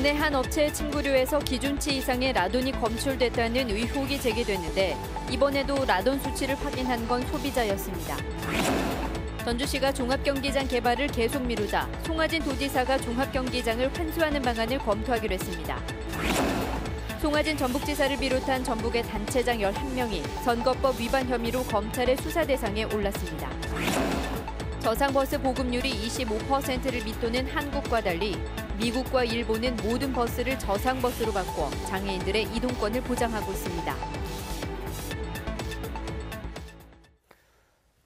국내 한 업체의 침구류에서 기준치 이상의 라돈이 검출됐다는 의혹이 제기됐는데 이번에도 라돈 수치를 확인한 건 소비자였습니다. 전주시가 종합경기장 개발을 계속 미루자 송하진 도지사가 종합경기장을 환수하는 방안을 검토하기로 했습니다. 송하진 전북지사를 비롯한 전북의 단체장 11명이 선거법 위반 혐의로 검찰의 수사 대상에 올랐습니다. 저상버스 보급률이 25%를 밑도는 한국과 달리 미국과 일본은 모든 버스를 저상버스로 바꿔 장애인들의 이동권을 보장하고 있습니다.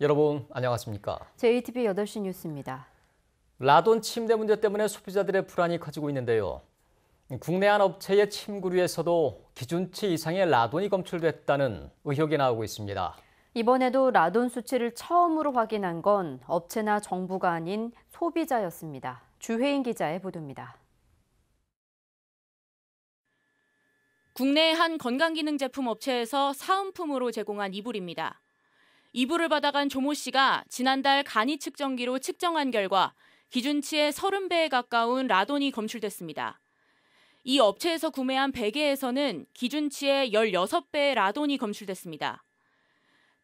여러분 안녕하십니까? JTBC 8시 뉴스입니다. 라돈 침대 문제 때문에 소비자들의 불안이 커지고 있는데요. 국내 한 업체의 침구류에서도 기준치 이상의 라돈이 검출됐다는 의혹이 나오고 있습니다. 이번에도 라돈 수치를 처음으로 확인한 건 업체나 정부가 아닌 소비자였습니다. 주혜인 기자의 보도입니다. 국내 한 건강기능제품 업체에서 사은품으로 제공한 이불입니다. 이불을 받아간 조모 씨가 지난달 간이 측정기로 측정한 결과 기준치의 30배에 가까운 라돈이 검출됐습니다. 이 업체에서 구매한 베개에서는 기준치의 16배의 라돈이 검출됐습니다.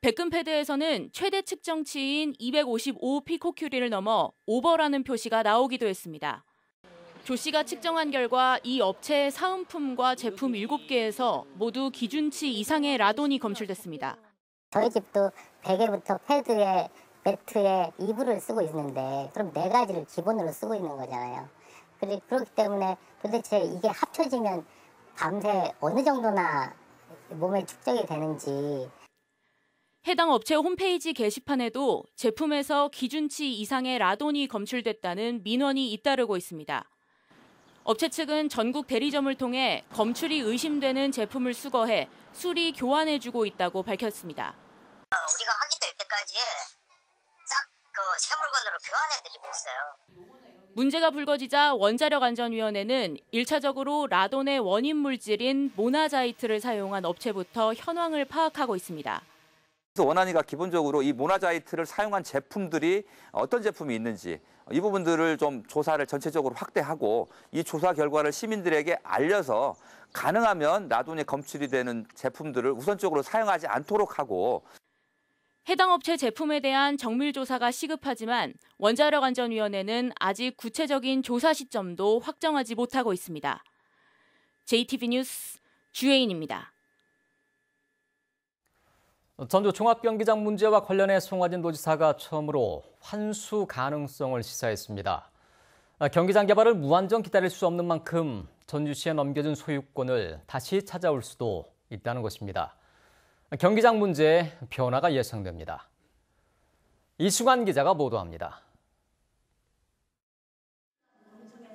백금 패드에서는 최대 측정치인 255피코큐리를 넘어 오버라는 표시가 나오기도 했습니다. 조 씨가 측정한 결과 이 업체의 사은품과 제품 7개에서 모두 기준치 이상의 라돈이 검출됐습니다. 저희 집도 베개부터 패드에 매트에 이불을 쓰고 있는데 그럼 4가지를 기본으로 쓰고 있는 거잖아요. 그렇기 때문에 도대체 이게 합쳐지면 밤새 어느 정도나 몸에 축적이 되는지. 해당 업체 홈페이지 게시판에도 제품에서 기준치 이상의 라돈이 검출됐다는 민원이 잇따르고 있습니다. 업체 측은 전국 대리점을 통해 검출이 의심되는 제품을 수거해 수리 교환해주고 있다고 밝혔습니다. 우리가 확인될 때까지 싹 새 물건으로 교환해드리고 있어요. 문제가 불거지자 원자력안전위원회는 1차적으로 라돈의 원인 물질인 모나자이트를 사용한 업체부터 현황을 파악하고 있습니다. 원안위가 기본적으로 이 모나자이트를 사용한 제품들이 어떤 제품이 있는지 이 부분들을 좀 조사를 전체적으로 확대하고 이 조사 결과를 시민들에게 알려서 가능하면 라돈이 검출이 되는 제품들을 우선적으로 사용하지 않도록 하고. 해당 업체 제품에 대한 정밀 조사가 시급하지만 원자력안전위원회는 아직 구체적인 조사 시점도 확정하지 못하고 있습니다. JTBC 뉴스 주혜인입니다. 전주 종합경기장 문제와 관련해 송하진 도지사가 처음으로 환수 가능성을 시사했습니다. 경기장 개발을 무한정 기다릴 수 없는 만큼 전주시에 넘겨준 소유권을 다시 찾아올 수도 있다는 것입니다. 경기장 문제에 변화가 예상됩니다. 이승환 기자가 보도합니다.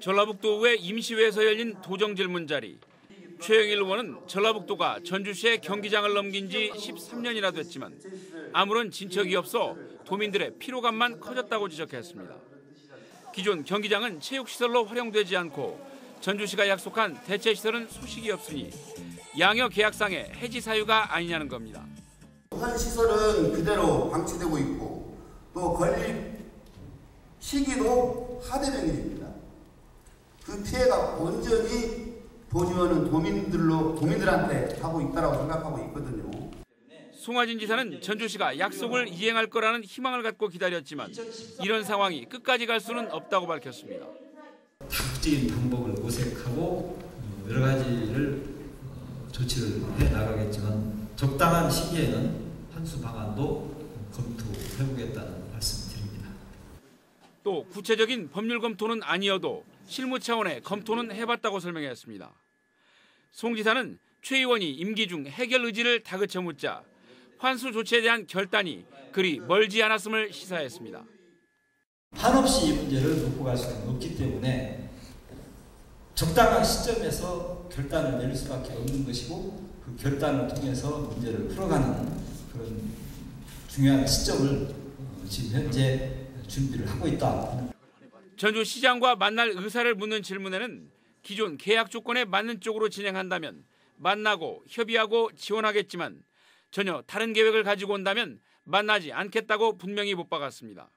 전라북도의 임시회에서 열린 도정질문 자리. 최영일 의원은 전라북도가 전주시에 경기장을 넘긴 지 13년이나 됐지만 아무런 진척이 없어 도민들의 피로감만 커졌다고 지적했습니다. 기존 경기장은 체육시설로 활용되지 않고 전주시가 약속한 대체시설은 소식이 없으니 양여 계약상의 해지 사유가 아니냐는 겁니다. 현 시설은 그대로 방치되고 있고 또 건립 시기도 하대된 일입니다. 그 피해가 온전히 본의원은 도민들한테 하고 있다고 생각하고 있거든요. 송하진 지사는 전주시가 약속을 이행할 거라는 희망을 갖고 기다렸지만 이런 상황이 끝까지 갈 수는 없다고 밝혔습니다. 다각적인 방법을 모색하고 여러 가지를 조치를 해 나가겠지만 적당한 시기에는 환수 방안도 검토해보겠다는 말씀드립니다. 또 구체적인 법률 검토는 아니어도 실무 차원의 검토는 해봤다고 설명했습니다. 송 지사는 최 의원이 임기 중 해결 의지를 다그쳐 묻자 환수 조치에 대한 결단이 그리 멀지 않았음을 시사했습니다. 한없이 이 문제를 놓고 갈 수는 없기 때문에 적당한 시점에서 결단을 내릴 수밖에 없는 것이고 그 결단을 통해서 문제를 풀어가는 그런 중요한 시점을 지금 현재 준비를 하고 있다. 전주시장과 만날 의사를 묻는 질문에는 기존 계약 조건에 맞는 쪽으로 진행한다면 만나고 협의하고 지원하겠지만 전혀 다른 계획을 가지고 온다면 만나지 않겠다고 분명히 못 박았습니다.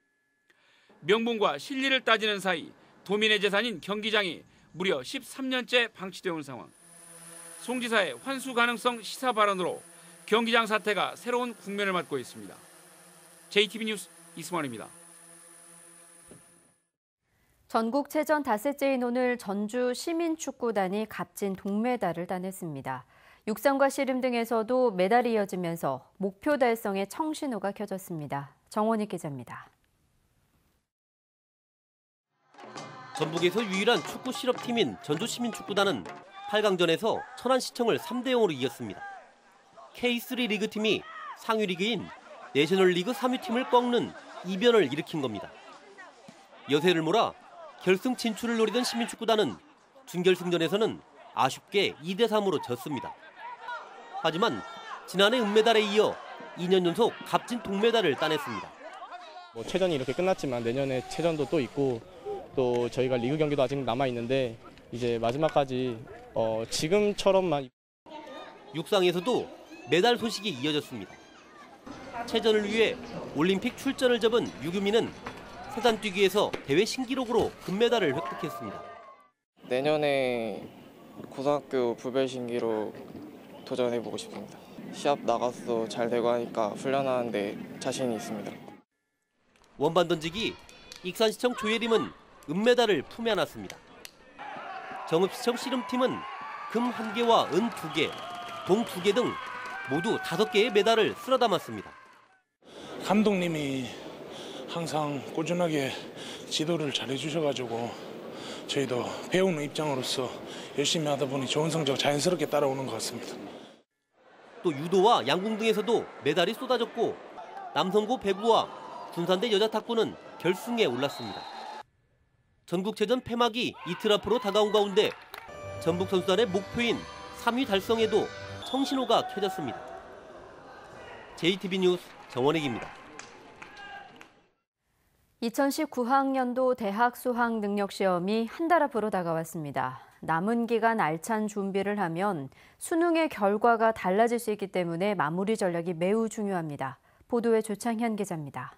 명분과 실리를 따지는 사이 도민의 재산인 경기장이 무려 13년째 방치되어 온 상황. 송 지사의 환수 가능성 시사 발언으로 경기장 사태가 새로운 국면을 맞고 있습니다. JTB 뉴스 이승환입니다. 전국체전 닷새째인 오늘 전주 시민축구단이 값진 동메달을 따냈습니다. 육상과 씨름 등에서도 메달이 이어지면서 목표 달성의 청신호가 켜졌습니다. 정원희 기자입니다. 전북에서 유일한 축구 실업팀인 전주시민축구단은 8강전에서 천안시청을 3대0으로 이겼습니다. K3 리그팀이 상위 리그인 내셔널리그 3위팀을 꺾는 이변을 일으킨 겁니다. 여세를 몰아 결승 진출을 노리던 시민축구단은 준결승전에서는 아쉽게 2대3으로 졌습니다. 하지만 지난해 은메달에 이어 2년 연속 값진 동메달을 따냈습니다. 체전이 이렇게 끝났지만 내년에 체전도 또 있고 또 저희가 리그 경기도 아직 남아있는데 이제 마지막까지 지금처럼만. 육상에서도 메달 소식이 이어졌습니다. 체전을 위해 올림픽 출전을 접은 유규민은 세단뛰기에서 대회 신기록으로 금메달을 획득했습니다. 내년에 고등학교 부별 신기록 도전해보고 싶습니다. 시합 나가서 잘 되고 하니까 훈련하는데 자신이 있습니다. 원반 던지기 익산시청 조예림은 은메달을 품에 안았습니다. 정읍시청 씨름팀은 금 1개와 은 2개, 동 2개 등 모두 5개의 메달을 쓸어 담았습니다. 감독님이 항상 꾸준하게 지도를 잘 해주셔가지고 저희도 배우는 입장으로서 열심히 하다 보니 좋은 성적 자연스럽게 따라오는 것 같습니다. 또 유도와 양궁 등에서도 메달이 쏟아졌고 남성고 배구와 군산대 여자 탁구는 결승에 올랐습니다. 전국체전 폐막이 이틀 앞으로 다가온 가운데 전북 선수단의 목표인 3위 달성에도 청신호가 켜졌습니다. JTB 뉴스 정원익입니다. 2019학년도 대학 수학 능력 시험이 한 달 앞으로 다가왔습니다. 남은 기간 알찬 준비를 하면 수능의 결과가 달라질 수 있기 때문에 마무리 전략이 매우 중요합니다. 보도에 조창현 기자입니다.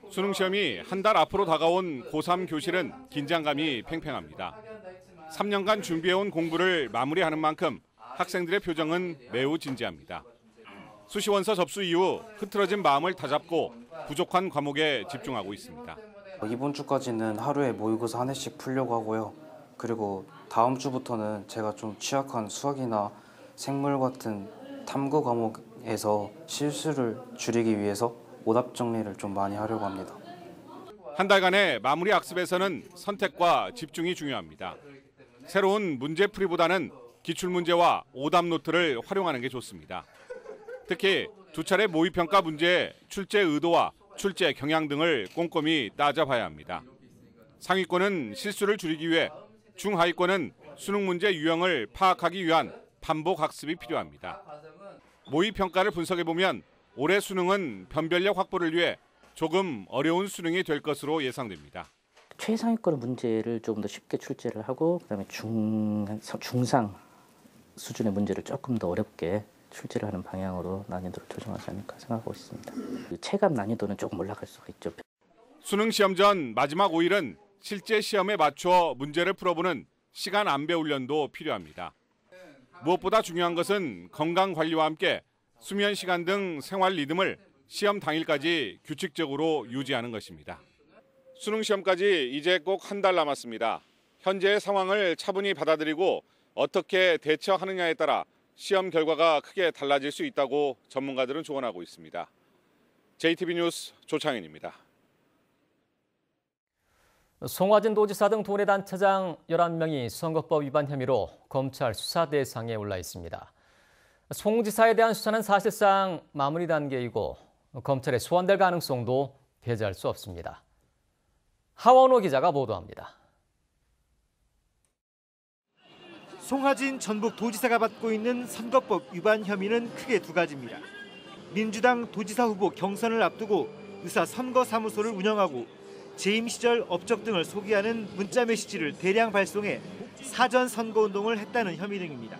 수능 시험이 한 달 앞으로 다가온 고3 교실은 긴장감이 팽팽합니다. 3년간 준비해온 공부를 마무리하는 만큼 학생들의 표정은 매우 진지합니다. 수시원서 접수 이후 흐트러진 마음을 다잡고 부족한 과목에 집중하고 있습니다. 이번 주까지는 하루에 모의고사 한 회씩 풀려고 하고요. 그리고 다음 주부터는 제가 좀 취약한 수학이나 생물 같은 탐구 과목에서 실수를 줄이기 위해서 오답 정리를 좀 많이 하려고 합니다. 한 달간의 마무리 학습에서는 선택과 집중이 중요합니다. 새로운 문제풀이보다는 기출문제와 오답 노트를 활용하는 게 좋습니다. 특히 두 차례 모의평가 문제의 출제 의도와 출제 경향 등을 꼼꼼히 따져봐야 합니다. 상위권은 실수를 줄이기 위해, 중하위권은 수능 문제 유형을 파악하기 위한 반복 학습이 필요합니다. 모의평가를 분석해보면 올해 수능은 변별력 확보를 위해 조금 어려운 수능이 될 것으로 예상됩니다. 최상위권 문제를 조금 더 쉽게 출제를 하고 그다음에 중상 수준의 문제를 조금 더 어렵게 출제를 하는 방향으로 난이도를 조정하지 않을까 생각하고 있습니다. 체감 난이도는 조금 올라갈 수가 있죠. 수능 시험 전 마지막 5일은 실제 시험에 맞춰 문제를 풀어보는 시간 안배 훈련도 필요합니다. 무엇보다 중요한 것은 건강 관리와 함께 수면 시간 등 생활 리듬을 시험 당일까지 규칙적으로 유지하는 것입니다. 수능 시험까지 이제 꼭 한 달 남았습니다. 현재의 상황을 차분히 받아들이고 어떻게 대처하느냐에 따라 시험 결과가 크게 달라질 수 있다고 전문가들은 조언하고 있습니다. JTB 뉴스 조창현입니다. 송화진 도지사 등 도내단체장 11명이 선거법 위반 혐의로 검찰 수사 대상에 올라 있습니다. 송 지사에 대한 수사는 사실상 마무리 단계이고 검찰에 소환될 가능성도 배제할 수 없습니다. 하원호 기자가 보도합니다. 송화진 전북 도지사가 받고 있는 선거법 위반 혐의는 크게 두 가지입니다. 민주당 도지사 후보 경선을 앞두고 의사 선거사무소를 운영하고 재임 시절 업적 등을 소개하는 문자 메시지를 대량 발송해 사전 선거운동을 했다는 혐의 등입니다.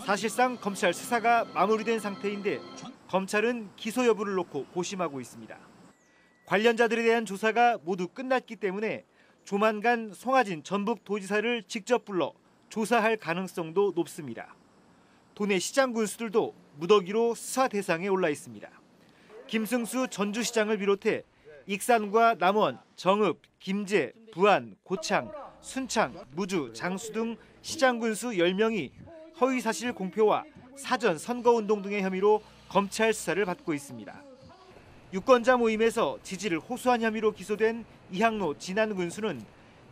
사실상 검찰 수사가 마무리된 상태인데 검찰은 기소 여부를 놓고 고심하고 있습니다. 관련자들에 대한 조사가 모두 끝났기 때문에 조만간 송하진 전북도지사를 직접 불러 조사할 가능성도 높습니다. 도내 시장 군수들도 무더기로 수사 대상에 올라 있습니다. 김승수 전주시장을 비롯해 익산과 남원, 정읍, 김제, 부안, 고창, 순창, 무주, 장수 등 시장 군수 10명이 허위사실 공표와 사전 선거운동 등의 혐의로 검찰 수사를 받고 있습니다. 유권자 모임에서 지지를 호소한 혐의로 기소된 이항로 진안 군수는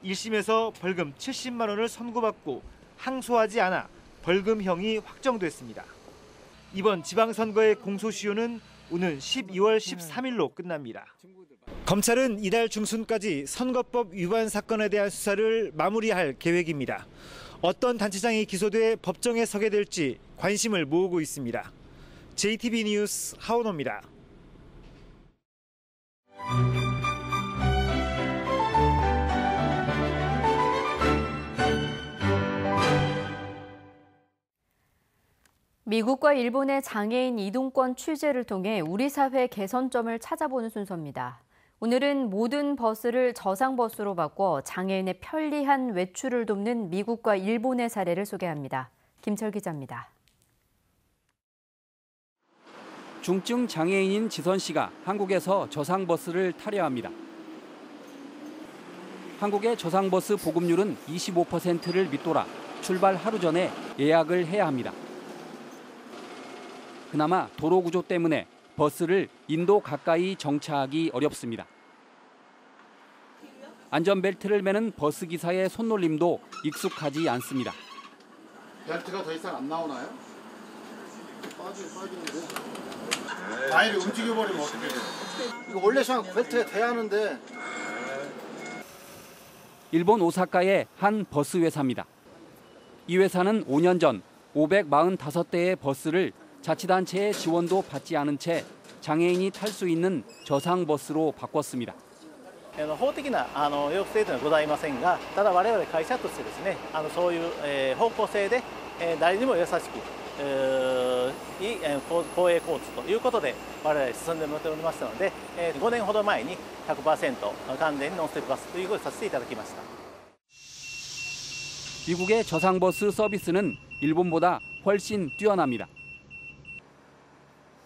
1심에서 벌금 70만 원을 선고받고 항소하지 않아 벌금형이 확정됐습니다. 이번 지방선거의 공소시효는 오는 12월 13일로 끝납니다. 검찰은 이달 중순까지 선거법 위반 사건에 대한 수사를 마무리할 계획입니다. 어떤 단체장이 기소돼 법정에 서게 될지 관심을 모으고 있습니다. JTB 뉴스 하원호입니다. 미국과 일본의 장애인 이동권 취재를 통해 우리 사회 개선점을 찾아보는 순서입니다. 오늘은 모든 버스를 저상버스로 바꿔 장애인의 편리한 외출을 돕는 미국과 일본의 사례를 소개합니다. 김철 기자입니다. 중증 장애인인 지선 씨가 한국에서 저상버스를 타려 합니다. 한국의 저상버스 보급률은 25%를 밑돌아 출발 하루 전에 예약을 해야 합니다. 그나마 도로 구조 때문에 버스를 인도 가까이 정차하기 어렵습니다. 안전벨트를 매는 버스 기사의 손놀림도 익숙하지 않습니다. 벨트가 더 이상 안 나오나요? 빠지는데. 바위를 움직여버리면 어떻게 돼요? 이거 원래 벨트가 돼야 하는데. 일본 오사카의 한 버스 회사입니다. 이 회사는 5년 전 545대의 버스를 자치단체의 지원도 받지 않은 채 장애인이 탈 수 있는 저상버스로 바꿨습니다. 法的な抑制というのはございませんが、ただ我々会社としてですね、そういう方向性で誰にも優しくいい公営交通ということで我々進んでおりましたので、5年ほど前に 100% 完全にノンステップバスということをさせていただきました。 미국의 저상버스 서비스는 일본보다 훨씬 뛰어납니다.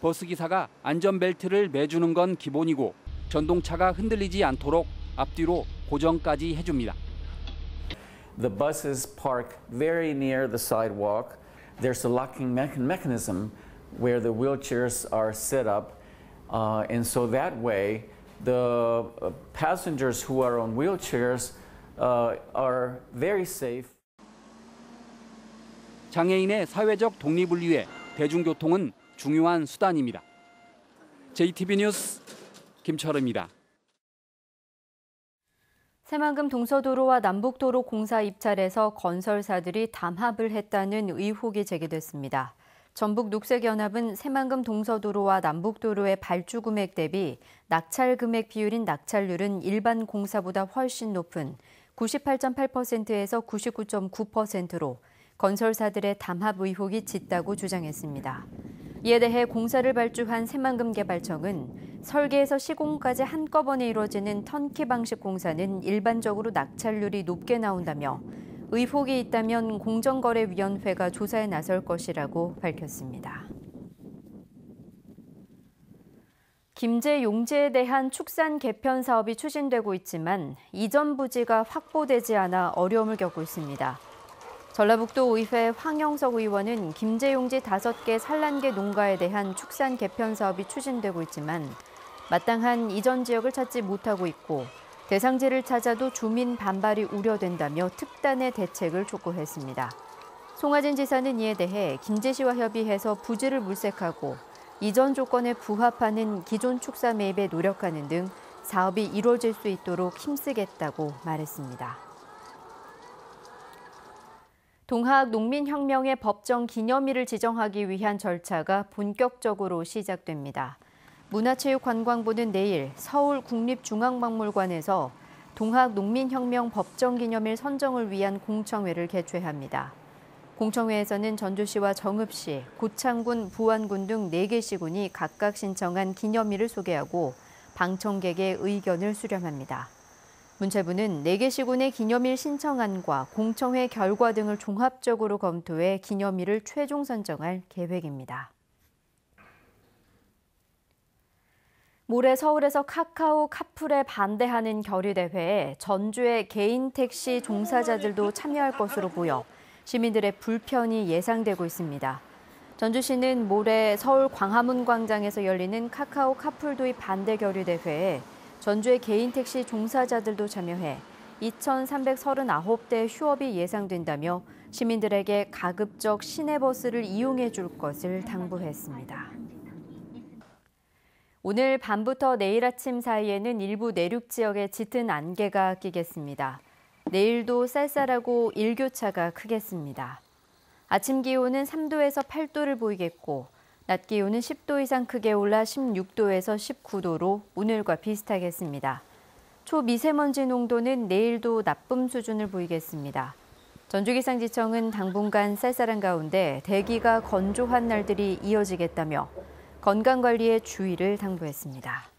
버스 기사가 안전벨트를 매주는 건 기본이고 전동차가 흔들리지 않도록 앞뒤로 고정까지 해줍니다. The buses park very near the sidewalk. There's a locking mechanism where the wheelchairs are set up, and so that way the passengers who are on wheelchairs are very safe. 장애인의 사회적 독립을 위해 대중교통은 중요한 수단입니다. JTB 뉴스 김철우입니다. 새만금 동서도로와 남북도로 공사 입찰에서 건설사들이 담합을 했다는 의혹이 제기됐습니다. 전북녹색연합은 새만금 동서도로와 남북도로의 발주 금액 대비 낙찰 금액 비율인 낙찰률은 일반 공사보다 훨씬 높은 98.8%에서 99.9%로 건설사들의 담합 의혹이 짙다고 주장했습니다. 이에 대해 공사를 발주한 새만금개발청은 설계에서 시공까지 한꺼번에 이루어지는 턴키 방식 공사는 일반적으로 낙찰률이 높게 나온다며 의혹이 있다면 공정거래위원회가 조사에 나설 것이라고 밝혔습니다. 김제 용지에 대한 축산 개편 사업이 추진되고 있지만 이전 부지가 확보되지 않아 어려움을 겪고 있습니다. 전라북도 의회 황영석 의원은 김제 용지 5개 산란계 농가에 대한 축산 개편 사업이 추진되고 있지만 마땅한 이전 지역을 찾지 못하고 있고 대상지를 찾아도 주민 반발이 우려된다며 특단의 대책을 촉구했습니다. 송하진 지사는 이에 대해 김제시와 협의해서 부지를 물색하고 이전 조건에 부합하는 기존 축사 매입에 노력하는 등 사업이 이루어질 수 있도록 힘쓰겠다고 말했습니다. 동학 농민혁명의 법정 기념일을 지정하기 위한 절차가 본격적으로 시작됩니다. 문화체육관광부는 내일 서울 국립중앙박물관에서 동학 농민혁명 법정 기념일 선정을 위한 공청회를 개최합니다. 공청회에서는 전주시와 정읍시, 고창군, 부안군 등 4개 시군이 각각 신청한 기념일을 소개하고 방청객의 의견을 수렴합니다. 문체부는 4개 시군의 기념일 신청안과 공청회 결과 등을 종합적으로 검토해 기념일을 최종 선정할 계획입니다. 모레 서울에서 카카오 카풀에 반대하는 결의대회에 전주의 개인 택시 종사자들도 참여할 것으로 보여 시민들의 불편이 예상되고 있습니다. 전주시는 모레 서울 광화문 광장에서 열리는 카카오 카풀 도입 반대 결의대회에 전주의 개인 택시 종사자들도 참여해 2,339대 휴업이 예상된다며 시민들에게 가급적 시내버스를 이용해 줄 것을 당부했습니다. 오늘 밤부터 내일 아침 사이에는 일부 내륙 지역에 짙은 안개가 끼겠습니다. 내일도 쌀쌀하고 일교차가 크겠습니다. 아침 기온은 3도에서 8도를 보이겠고 낮 기온은 10도 이상 크게 올라 16도에서 19도로 오늘과 비슷하겠습니다. 초미세먼지 농도는 내일도 나쁨 수준을 보이겠습니다. 전주기상지청은 당분간 쌀쌀한 가운데 대기가 건조한 날들이 이어지겠다며 건강관리에 주의를 당부했습니다.